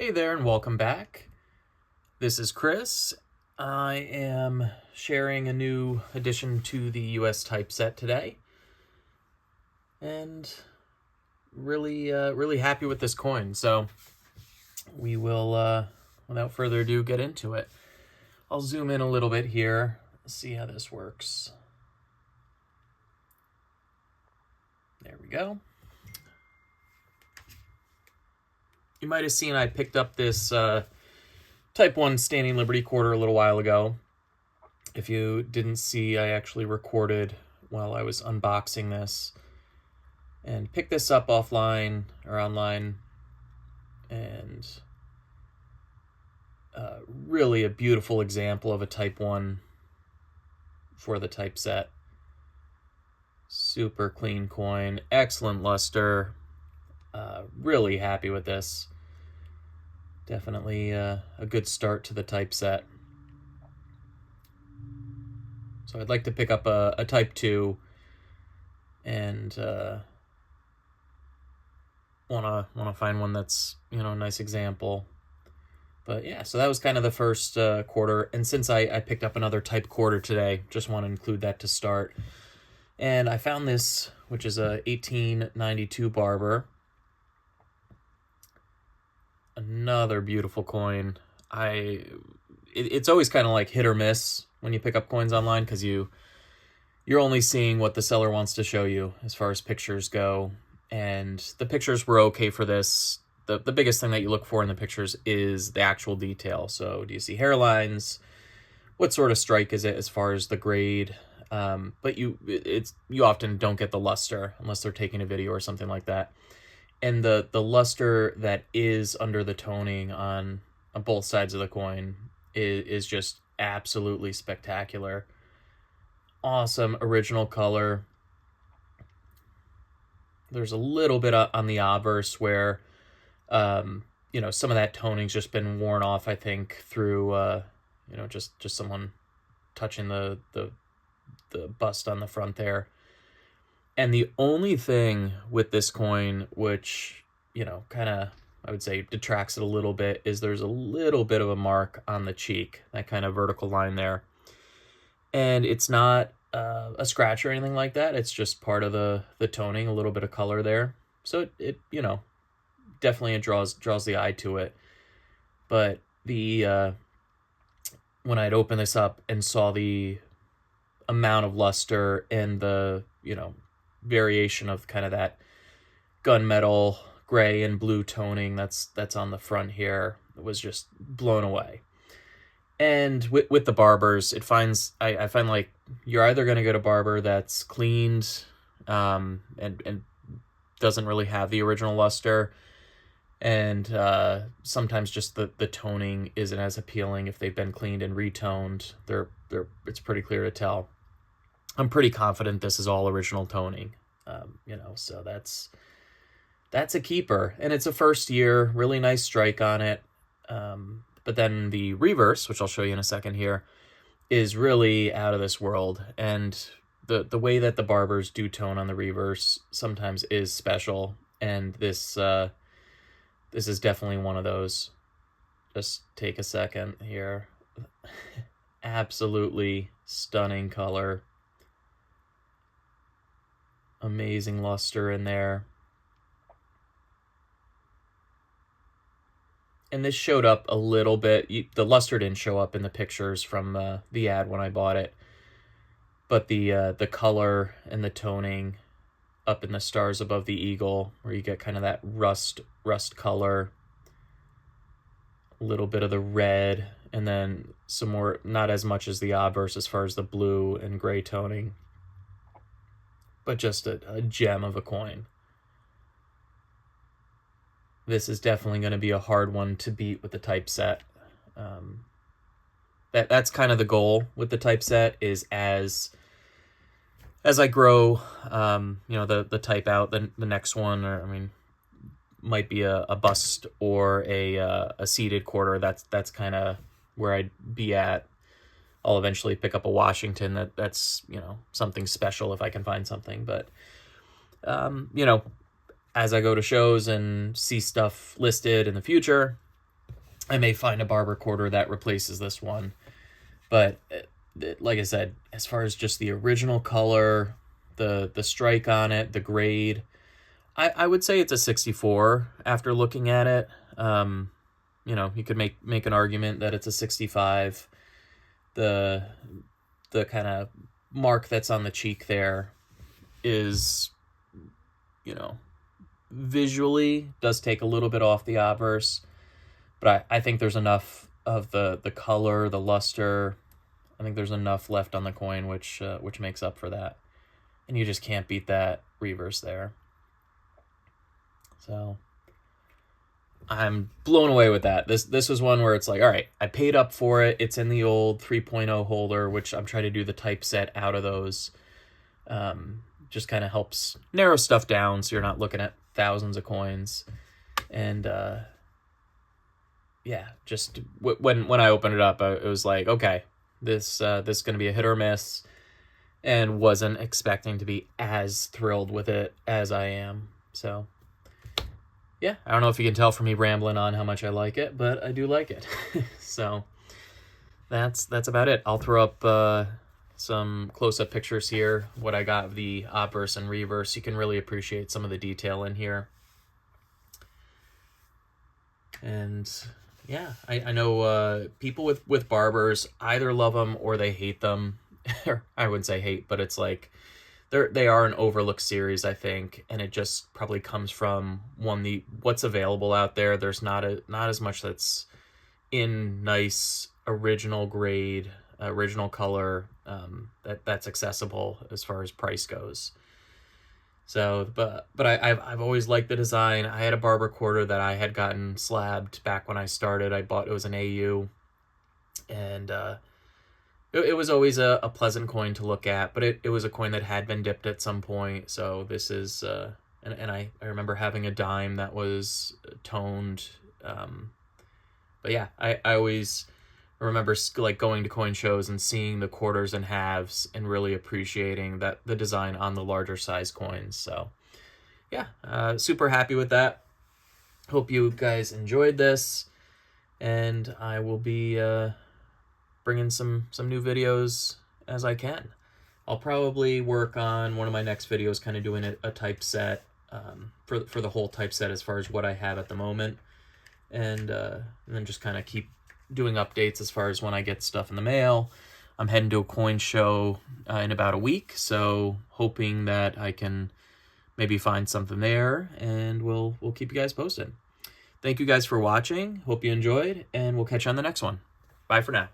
Hey there and welcome back. This is Chris. I am sharing a new addition to the US typeset today. And really happy with this coin. So we will, without further ado, get into it. I'll zoom in a little bit here, see how this works. There we go. You might have seen I picked up this Type 1 Standing Liberty Quarter a little while ago. If you didn't see, I actually recorded while I was unboxing this. And picked this up offline or online. And really a beautiful example of a Type 1 for the typeset. Super clean coin, excellent luster. Really happy with this. Definitely a good start to the typeset. So I'd like to pick up a Type 2 and wanna find one that's, a nice example. But yeah, so that was kind of the first quarter. And since I picked up another Type quarter today, just want to include that to start. And I found this, which is a 1892 Barber. Another beautiful coin. It's always kind of like hit or miss when you pick up coins online, because you're only seeing what the seller wants to show you as far as pictures go. And the pictures were okay for this. The biggest thing that you look for in the pictures is the actual detail. So do you see hairlines? What sort of strike is it as far as the grade? But you often don't get the luster unless they're taking a video or something like that. And the luster that is under the toning on both sides of the coin is just absolutely spectacular. Awesome original color. There's a little bit on the obverse where, some of that toning's just been worn off, I think, through, just someone touching the bust on the front there. And the only thing with this coin, which, kind of, I would say, detracts it a little bit, is there's a little bit of a mark on the cheek, that kind of vertical line there. And it's not a scratch or anything like that. It's just part of the toning, a little bit of color there. So it definitely it draws the eye to it. But when I'd open this up and saw the amount of luster and the, variation of kind of that gunmetal gray and blue toning that's on the front here, it was just blown away. And with the Barbers, I find like you're either going to get a Barber that's cleaned and doesn't really have the original luster, and sometimes just the toning isn't as appealing. If they've been cleaned and retoned, it's pretty clear to tell. I'm pretty confident this is all original toning, so that's a keeper. And it's a first year, really nice strike on it. But then the reverse, which I'll show you in a second here, is really out of this world. And the way that the Barbers do tone on the reverse sometimes is special. And this is definitely one of those. Just take a second here. Absolutely stunning color. Amazing luster in there. And this showed up a little bit. The luster didn't show up in the pictures from the ad when I bought it. But the color and the toning up in the stars above the eagle, where you get kind of that rust color. A little bit of the red, and then some more, not as much as the obverse as far as the blue and gray toning. But just a gem of a coin. This is definitely going to be a hard one to beat with the typeset. That's kind of the goal with the typeset, is as I grow, the type out, the next one, or might be a bust or a seated quarter. That's kind of where I'd be at. I'll eventually pick up a Washington that's something special if I can find something. But as I go to shows and see stuff listed in the future, I may find a Barber Quarter that replaces this one. But like I said, as far as just the original color, the strike on it, the grade, I would say it's a 64 after looking at it. You know, you could make an argument that it's a 65. The kind of mark that's on the cheek there is, you know, visually does take a little bit off the obverse, but I think there's enough of the color, the luster. I think there's enough left on the coin which makes up for that, and you just can't beat that reverse there. So I'm blown away with that. This was one where it's like, all right, I paid up for it. It's in the old 3.0 holder, which I'm trying to do the typeset out of those. Just kind of helps narrow stuff down so you're not looking at thousands of coins. And yeah, just when I opened it up, it was like, okay, this is going to be a hit or miss, and wasn't expecting to be as thrilled with it as I am. So yeah, I don't know if you can tell from me rambling on how much I like it, but I do like it. So that's about it. I'll throw up some close-up pictures here, what I got of the obverse and reverse. You can really appreciate some of the detail in here. And yeah, I know people with barbers either love them or they hate them. I wouldn't say hate, but it's like they are an overlooked series, I think, and it just probably comes from what's available out there. There's not as much that's in nice original grade, original color, that's accessible as far as price goes. So, but I've always liked the design. I had a Barber Quarter that I had gotten slabbed back when I started. I bought, it was an AU, and it was always a pleasant coin to look at, but it was a coin that had been dipped at some point. So this is, and I remember having a dime that was toned. But yeah, I always remember like going to coin shows and seeing the quarters and halves and really appreciating the design on the larger size coins. So yeah, super happy with that. Hope you guys enjoyed this, and I will be bringing some new videos as I can. I'll probably work on one of my next videos, kind of doing a typeset for the whole typeset as far as what I have at the moment, and then just kind of keep doing updates as far as when I get stuff in the mail. I'm heading to a coin show in about a week, so hoping that I can maybe find something there, and we'll keep you guys posted. Thank you guys for watching. Hope you enjoyed, and we'll catch you on the next one. Bye for now.